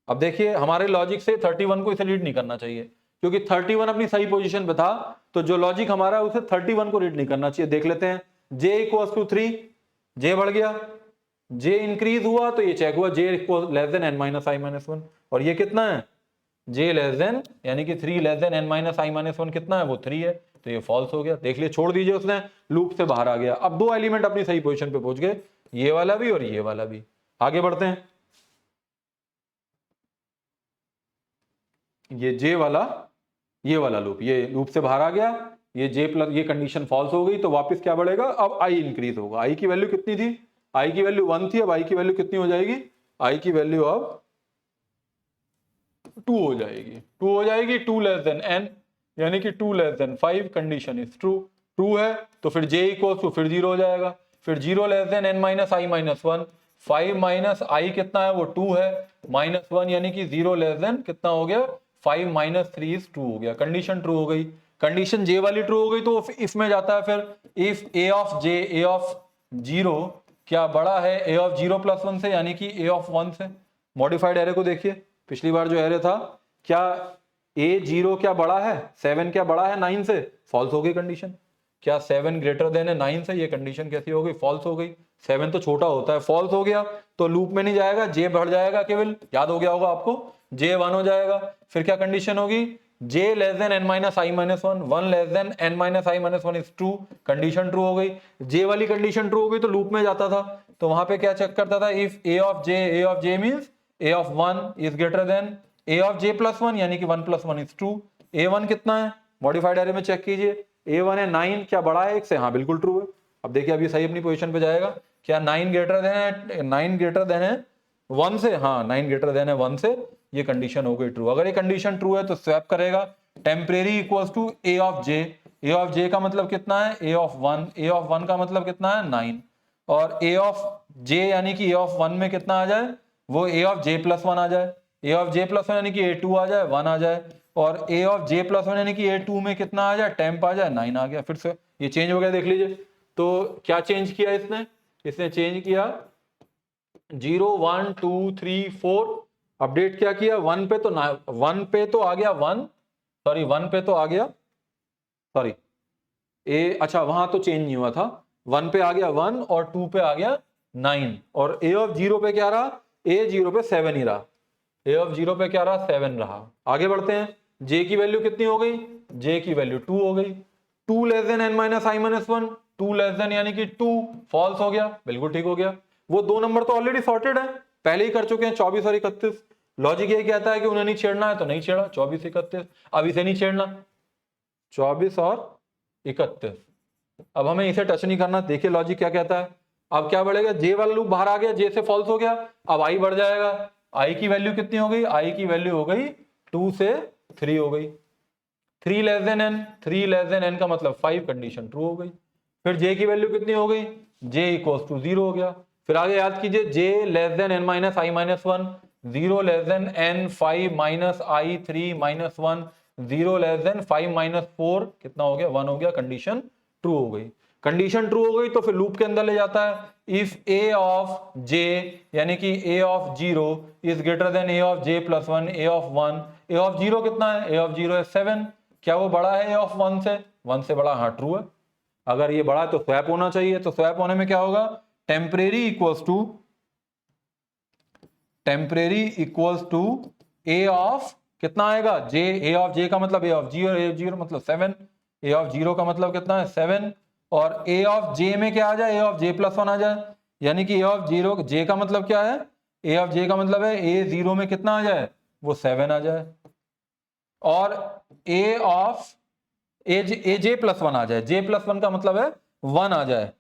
अब देखिए हमारे लॉजिक से 31 को इसे रीड नहीं करना चाहिए, क्योंकि 31 अपनी सही पोजीशन पे था, तो जो लॉजिक हमारा है उसे 31 को रीड नहीं करना चाहिए। देख लेते हैं, j इक्वल्स टू 3, जे बढ़ गया, j इंक्रीज हुआ तो ये चेक हुआ j less than n minus i minus 1, और ये कितना है j लेस देन यानी कि 3 less than n minus i minus 1 कितना है वो 3 है, तो ये फॉल्स हो गया। देख लिए, छोड़ दीजिए, उसने लूप से बाहर आ गया। अब दो एलिमेंट अपनी सही पोजीशन पे पहुंच गए, ये वाला भी और ये वाला भी। आगे बढ़ते हैं, ये जे वाला, ये वाला लूप, ये लूप से बाहर आ गया, ये जे प्लस, ये कंडीशन फॉल्स हो गई, तो वापस क्या बढ़ेगा, अब आई इंक्रीज होगा। आई की वैल्यू कितनी थी, आई की वैल्यू 1 थी, अब आई की वैल्यू कितनी हो जाएगी, आई की वैल्यू अब 2 हो जाएगी, 2 हो जाएगी, 2 लेस देन n यानी कि 2 less than 5, condition is true. True है तो फिर j इक्वल्स टू फिर 0 हो जाएगा, फिर 0 less than n minus i minus 1, 5 minus आई कितना है वो 2 है, माइनस 1 यानी कि 0 लेस देन कितना हो गया 5 माइनस 3 इज 2 हो गया, कंडीशन ट्रू हो गई। कंडीशन j वाली ट्रू हो गई तो इफ में जाता है, फिर if a of j a of 0 क्या बड़ा है a ऑफ 0 प्लस 1 से, यानी कि a ऑफ 1 से। मॉडिफाइड एरे को देखिए, पिछली बार जो एरे था, क्या a0 क्या बड़ा है 7 क्या बड़ा है 9 से, फॉल्स हो गई कंडीशन। क्या 7 ग्रेटर देन है 9 से, ये कंडीशन कैसी हो गई, फॉल्स हो गई। 7 तो छोटा होता है, फॉल्स हो गया तो लूप में नहीं जाएगा, जे बढ़ जाएगा केवल, याद हो गया होगा आपको, जे 1 हो जाएगा। फिर क्या कंडीशन होगी, j less than n minus i minus 1, 1 less than n minus i minus 1 is true, condition true हो गई। जे वाली कंडीशन ट्रू हो गई तो लूप में जाता था, तो वहां पे क्या चेक करता था, if a of j means a of 1 is greater then a of j plus 1 यानी कि 1 प्लस 1 इज ट्रू। a1 कितना है, मॉडिफाइड एरे में चेक कीजिए, a1 है 9, क्या बड़ा है 1 से, हाँ बिल्कुल ट्रू है। अब देखिए अभी सही अपनी पोजीशन पे जाएगा, क्या 9 ग्रेटर देन है 1 से, हाँ 9 ग्रेटर देन है 1 से, ये कंडीशन हो गई ट्रू। अगर ये कंडीशन ट्रू है तो स्वैप करेगा, temporary equals to a of j का मतलब कितना है a ऑफ 1 का मतलब कितना है 9, और a ऑफ j यानी कि a ऑफ 1 में कितना आ जाए, वो a ऑफ j प्लस 1 आ जाए, a ऑफ j प्लस 1 यानी कि a2 आ जाए 1 आ जाए, और a ऑफ j प्लस 1 यानी कि a2 में कितना आ जाए टेम्प आ जाए 9 आ गया। फिर से ये चेंज हो गया, देख लीजिए, तो क्या चेंज किया इसने चेंज किया 0 1 2 3 4, अपडेट क्या किया 1 पे, तो 1 पे तो आ गया 1, सॉरी 1 पे तो आ गया, सॉरी अच्छा वहां तो चेंज नहीं हुआ था, 1 पे आ गया 1 और 2 पे आ गया 9, और a ऑफ 0 पे क्या रहा, a0 पे 7 ही रहा, a ऑफ 0 पे क्या रहा 7 रहा। आगे बढ़ते हैं, j की वैल्यू कितनी हो गई, j की वैल्यू 2 हो गई, 2 less than n minus i minus 1, 2 less then यानी कि 2, फॉल्स हो गया, बिल्कुल ठीक हो गया। वो दो नंबर तो ऑलरेडी सॉर्टेड है, पहले ही कर चुके हैं 24 और 31। लॉजिक ये कहता है कि उन्हें नहीं छेड़ना है तो नहीं छेड़ा, 24 31, अब इसे नहीं छेड़ना 24 और 31, अब हमें इसे टच नहीं करना। देखिए लॉजिक क्या कहता है, अब क्या बढ़ेगा, जे वाला लूप बाहर आ गया, जे से फॉल्स हो गया, अब आई बढ़ जाएगा, आई की वैल्यू कितनी हो गई, आई की वैल्यू हो गई 2 से 3 हो गई, 3 less than n, 3 less than n का मतलब 5, कंडीशन ट्रू हो गई। फिर j की वैल्यू कितनी हो गई, j इक्वल्स टू 0 हो गया। फिर आगे याद कीजिए, j less than n minus i minus 1, 0 less than n 5 minus i 3 minus 1, 0 less than 5 minus 4 कितना हो गया 1 हो गया, कंडीशन ट्रू हो गई। कंडीशन ट्रू हो गई तो फिर लूप के अंदर ले जाता है, इफ a ऑफ j यानी कि a of 0 is greater then a of j plus 1, a of 1, a of 0 कितना है, a ऑफ 0 है 7, क्या वो बड़ा है a ऑफ 1 से, 1 से बड़ा, हाँ ट्रू है। अगर ये बड़ा है तो स्वैप होना चाहिए, तो स्वैप होने में क्या होगा, temporary equals to a of कितना आएगा j, a ऑफ j का मतलब a ऑफ 0, a ऑफ 0 मतलब 7, a ऑफ 0 का मतलब कितना है 7, और a ऑफ j में क्या आ जाए, a ऑफ j प्लस 1 आ जाए, यानी कि a ऑफ 0 j का मतलब क्या है, a ऑफ j का मतलब है a0 में कितना आ जाए वो 7 आ जाए। और a of a j plus one आ जाए। जे प्लस वन का मतलब है 1 आ जाए।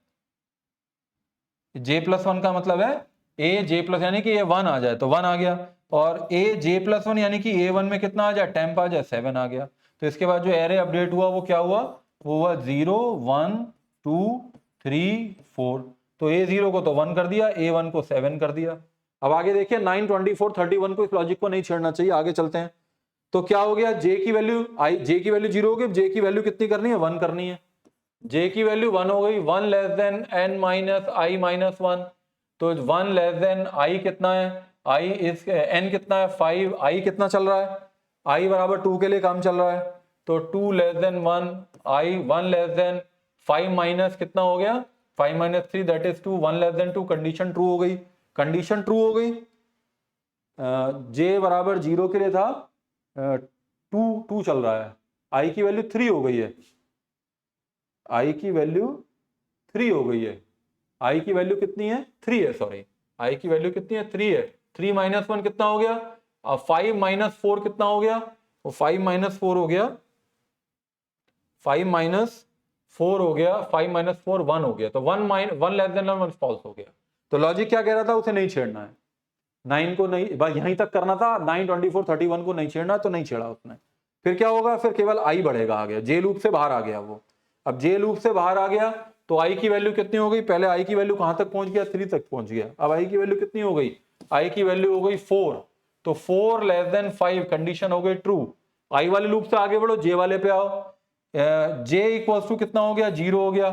जे प्लस वन का मतलब है ए जे प्लस यानी कि ये 1 आ जाए, तो 1 आ गया। और ए जे प्लस वन यानी कि ए वन में कितना आ जाए, टेम्प आ जाए, 7 आ गया। तो इसके बाद जो एरे अपडेट हुआ वो क्या हुआ, वो हुआ 0 1 2 3 4। तो ए 0 को तो 1 कर दिया, ए 1 को 7 कर दिया। अब आगे देखिए 9 24 31 को, इस लॉजिक को नहीं छेड़ना चाहिए, आगे चलते हैं। तो क्या हो गया, जे की वैल्यू जे की वैल्यू 0 होगी, जे की वैल्यू कितनी करनी है, 1 करनी है। जे की वैल्यू 1 हो गई, 1 less than n minus i minus 1। तो 1 लेस देन आई कितना है, आई इज एन कितना है 5, आई कितना चल रहा है, आई बराबर 2 के लिए काम चल रहा है। तो 2 लेस देन 1, आई 1 लेस देन 5 माइनस कितना हो गया, 5 minus 3 that is 2, 1 less then 2, condition true हो गई। कंडीशन ट्रू हो गई, जे बराबर 0 के लिए था, 2 चल रहा है, आई की वैल्यू 3 हो गई है, आई की वैल्यू 3 हो गई है। आई की वैल्यू कितनी है, 3 है, सॉरी, आई की वैल्यू कितनी है, 3 है। 3 माइनस 1 कितना हो गया, 5 माइनस 4 कितना हो गया, वो 5 माइनस 4 हो गया, 5 माइनस 4 हो गया, 5 माइनस 4 1 हो गया। तो 1 लेस देन 1 फॉल्स हो गया। तो लॉजिक क्या कह रहा था, उसे नहीं छेड़ना है, 9 को नहीं, बस यहीं तक करना था, 9 24 31 को नहीं छेड़ना, तो नहीं छेड़ा उसने। फिर क्या होगा, फिर केवल आई बढ़ेगा, आ गया, जे लूप से बाहर आ गया वो। अब जे लूप से बाहर आ गया तो आई की वैल्यू कितनी हो गई, पहले आई की वैल्यू कहां तक पहुंच गया, 3 तक पहुंच गया। अब आई की वैल्यू कितनी हो गई, आई की वैल्यू हो गई 4। तो 4 लेस देन 5, कंडीशन हो गई ट्रू। आई वाले लूप से आगे बढ़ो, जे वाले पे आओ, जे इक्वल्स टू कितना हो गया, 0 हो गया।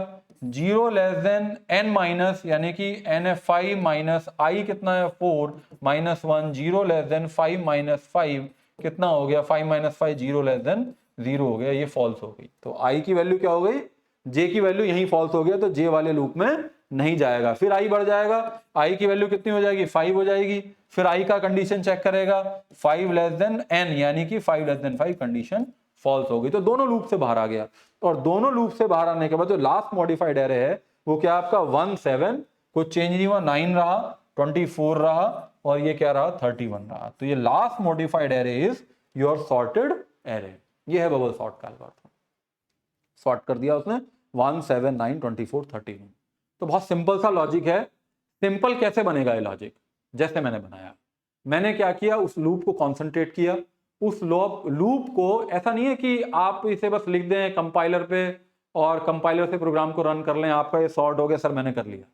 0 लेस देन एन माइनस यानी कि एन है 5 माइनस आई कितना है 4 माइनस 1, 0 लेस देन 5 माइनस 5 कितना हो गया, 5 माइनस 5, 0 लेस देन 0 हो गया, ये फॉल्स हो गई। तो आई की वैल्यू क्या हो गई, जे की वैल्यू यही फॉल्स हो गया, तो जे वाले लूप में नहीं जाएगा। फिर आई बढ़ जाएगा, आई की वैल्यू कितनी हो जाएगी, 5 हो जाएगी। फिर आई का कंडीशन चेक करेगा, 5 लेस देन एन यानी कि 5 लेस देन 5, कंडीशन फॉल्स हो गई। तो दोनों लूप से बाहर आ गया। और दोनों लूप से बाहर आने के बाद जो लास्ट मॉडिफाइड एरे है वो क्या आपका 1 7, कुछ चेंज नहीं हुआ, 9 रहा, 24 रहा, और ये क्या रहा 31 रहा। तो ये last modified array is your sorted array. ये है बबल सॉर्ट का एल्गोरिथम। सॉर्ट कर दिया उसने 1 7 9 24 31। तो बहुत सिंपल सा लॉजिक है। सिंपल कैसे बनेगा ये लॉजिक, जैसे मैंने बनाया, मैंने क्या किया, उस लूप को कॉन्सेंट्रेट किया। उस लूप को ऐसा नहीं है कि आप इसे बस लिख दें कंपाइलर पे और कंपाइलर से प्रोग्राम को रन कर लें, आपका ये सॉर्ट हो गया, सर मैंने कर लिया,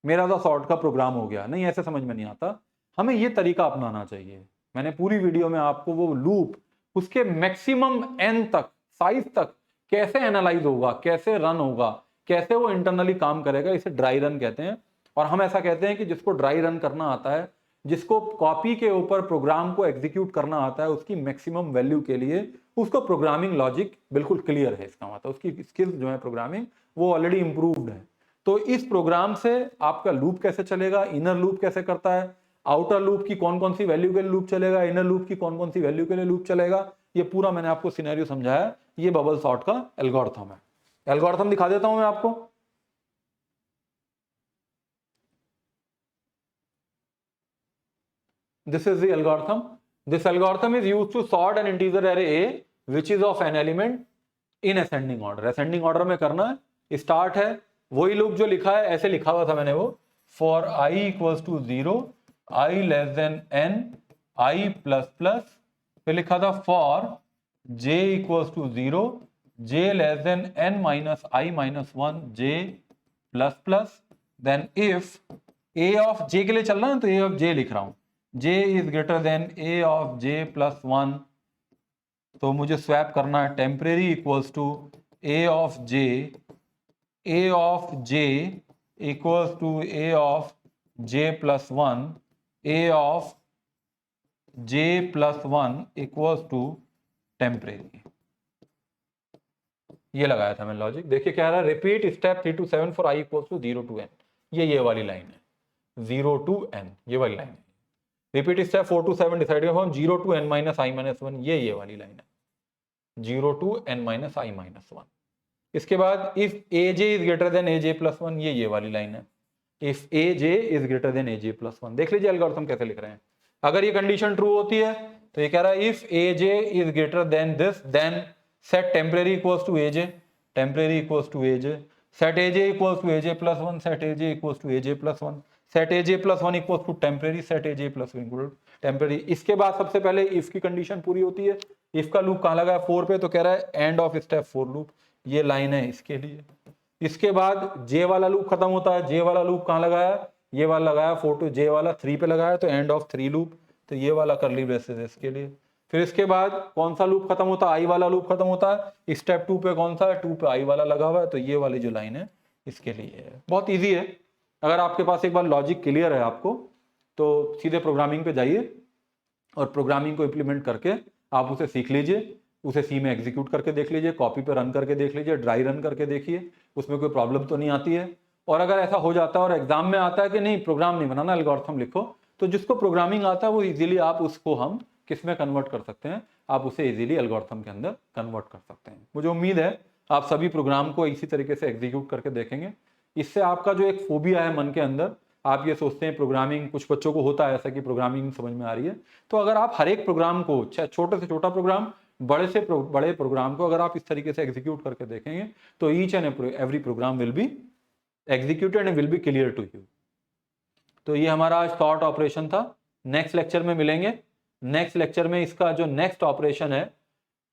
मेरा तो सॉर्ट का प्रोग्राम हो गया। नहीं, ऐसे समझ में नहीं आता, हमें ये तरीका अपनाना चाहिए। मैंने पूरी वीडियो में आपको वो लूप उसके मैक्सिमम एन तक, साइज तक कैसे एनालाइज होगा, कैसे रन होगा, कैसे वो इंटरनली काम करेगा, इसे ड्राई रन कहते हैं। और हम ऐसा कहते हैं कि जिसको ड्राई रन करना आता है, जिसको कॉपी के ऊपर प्रोग्राम को एग्जीक्यूट करना आता है, उसकी मैक्सिमम वैल्यू के लिए उसको प्रोग्रामिंग लॉजिक बिल्कुल क्लियर है। इसका मतलब उसकी स्किल्स जो है प्रोग्रामिंग, वो ऑलरेडी इंप्रूव्ड है। तो इस प्रोग्राम से आपका लूप कैसे चलेगा, इनर लूप कैसे करता है, आउटर लूप की कौन कौन सी वैल्यू के लिए लूप चलेगा, इनर लूप की कौन कौन सी वैल्यू के लिए लूप चलेगा, ये पूरा मैंने आपको सिनेरियो समझाया। ये बबल सॉर्ट का एल्गोरिथम है। एल्गोरिथम दिखा देता हूं मैं आपको। This is the algorithm. This algorithm is used to sort an integer array A which is of an element in ascending order. Ascending order में करना है। स्टार्ट है वही लूप जो लिखा है, ऐसे लिखा हुआ था मैंने वो, for I equals to 0, I less than n, I plus plus, फिर लिखा था for j equals to 0, j less than n minus I minus 1, j plus plus, then if a of j के लिए चल रहा है तो a of j लिख रहा हूं, j is greater than a of j plus 1, तो मुझे स्वैप करना है temporary equals to a of j equals to a of j plus 1, a of j plus 1 equals to temporary. ये लगाया था मैंने लॉजिक। देखिए क्या रहा है, repeat step 3 to 7 for i equals to 0 to n। ये वाली लाइन है, 0 to n, ये वाली लाइन है। Repeat step 4 to 7 decide from 0 to n minus i minus 1, ये वाली लाइन है, 0 to n minus i minus 1। इसके बाद if aj is greater then aj plus 1, ये वाली लाइन है, if aj is greater then aj plus 1। देख लीजिए एल्गोरिथम कैसे लिख रहे हैं। अगर ये कंडीशन ट्रू होती है तो ये कह रहा है if a j is greater than this then set temporary equals to a j, temporary equals to a j, set a j equals to a j plus one, set a j equals to a j plus one, set a j plus one equals to temporary, set a j plus one equal temporary. इसके बाद सबसे पहले if की condition पूरी होती है। If का loop कहाँ लगा है 4 पे, तो कह रहा है एंड ऑफ स्टेप 4 लूप, ये लाइन है इसके लिए। इसके बाद जे वाला लूप खत्म होता है, जे वाला लूप कहाँ लगाया, ये वाला लगाया 4 to जे वाला 3 पे लगाया, तो एंड ऑफ 3 लूप, तो ये वाला करली ब्रेसेस है इसके लिए। फिर इसके बाद कौन सा लूप खत्म होता है, आई वाला लूप खत्म होता है। स्टेप 2 पे कौन सा है, 2 पे आई वाला लगा हुआ है, तो ये वाली जो लाइन है इसके लिए है। बहुत ईजी है, अगर आपके पास एक बार लॉजिक क्लियर है आपको, तो सीधे प्रोग्रामिंग पे जाइए और प्रोग्रामिंग को इम्प्लीमेंट करके आप उसे सीख लीजिए, उसे सी में एग्जीक्यूट करके देख लीजिए, कॉपी पे रन करके देख लीजिए, ड्राई रन करके देखिए, उसमें कोई प्रॉब्लम तो नहीं आती है। और अगर ऐसा हो जाता है और एग्जाम में आता है कि नहीं प्रोग्राम नहीं बनाना, एल्गोरिथम लिखो, तो जिसको प्रोग्रामिंग आता है वो इजीली आप उसको हम किस में कन्वर्ट कर सकते हैं, आप उसे इजीली एल्गोरिथम के अंदर कन्वर्ट कर सकते हैं। मुझे उम्मीद है आप सभी प्रोग्राम को इसी तरीके से एग्जीक्यूट करके देखेंगे। इससे आपका जो एक फोबिया है मन के अंदर, आप ये सोचते हैं प्रोग्रामिंग, कुछ बच्चों को होता है ऐसा कि प्रोग्रामिंग समझ में आ रही है, तो अगर आप हर एक प्रोग्राम को, छोटे से छोटा प्रोग्राम, बड़े से बड़े प्रोग्राम को अगर आप इस तरीके से एग्जीक्यूट करके देखेंगे, तो each and every program will be executed and will be clear to you. तो ये हमारा आज सॉर्ट ऑपरेशन था। नेक्स्ट लेक्चर में मिलेंगे। नेक्स्ट लेक्चर में इसका जो नेक्स्ट ऑपरेशन है,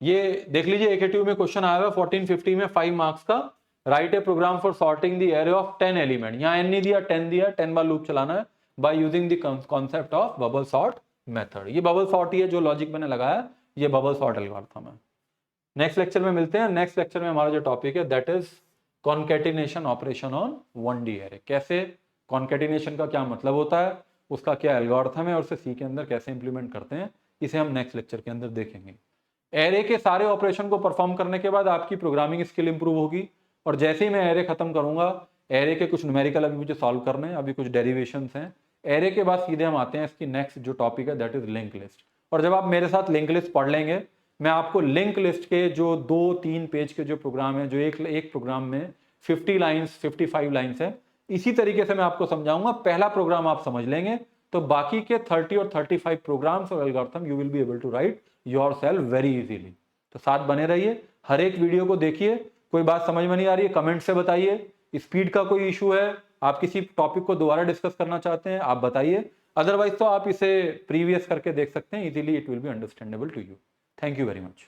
ये देख लीजिए, एकेटीयू में क्वेश्चन आया हुआ 1450 में 5 मार्क्स का, write a program for sorting the array of 10 element. यहाँ एन नहीं दिया, 10 दिया, 10 बार लूप चलाना है by using the concept of bubble sort method. ये बबल सॉर्ट ही है जो लॉजिक मैंने लगाया, ये बबल सॉर्ट एल्गोरिथम है। नेक्स्ट लेक्चर में मिलते हैं। नेक्स्ट लेक्चर में हमारा जो टॉपिक है that is concatenation operation on 1D array. कैसे कॉन्केटिनेशन का क्या मतलब होता है, उसका क्या एल्गोरिथम है और उसे सी के अंदर कैसे इंप्लीमेंट करते हैं, इसे हम नेक्स्ट लेक्चर के अंदर देखेंगे। एरे के सारे ऑपरेशन को परफॉर्म करने के बाद आपकी प्रोग्रामिंग स्किल इंप्रूव होगी, और जैसे ही मैं एरे खत्म करूंगा, एरे के कुछ न्यूमेरिकल अभी मुझे सॉल्व करने हैं, अभी कुछ डेरिवेशंस हैं। एरे के बाद सीधे हम आते हैं इसकी नेक्स्ट जो टॉपिक है दैट इज लिंक लिस्ट। और जब आप मेरे साथ लिंक लिस्ट पढ़ लेंगे, मैं आपको लिंक लिस्ट के जो 2-3 पेज के जो प्रोग्राम है, जो एक प्रोग्राम में 50 लाइन्स 55 लाइन्स है, इसी तरीके से मैं आपको समझाऊंगा। पहला प्रोग्राम आप समझ लेंगे तो बाकी के 30 और 35 प्रोग्राम्स और algorithm you will be able to write yourself very easily. तो साथ बने रहिए, हर एक वीडियो को देखिए। कोई बात समझ में नहीं आ रही है कमेंट से बताइए, स्पीड का कोई इशू है, आप किसी टॉपिक को दोबारा डिस्कस करना चाहते हैं, आप बताइए। अदरवाइज तो आप इसे प्रीवियस करके देख सकते हैं easily, it will be understandable to you. Thank you very much.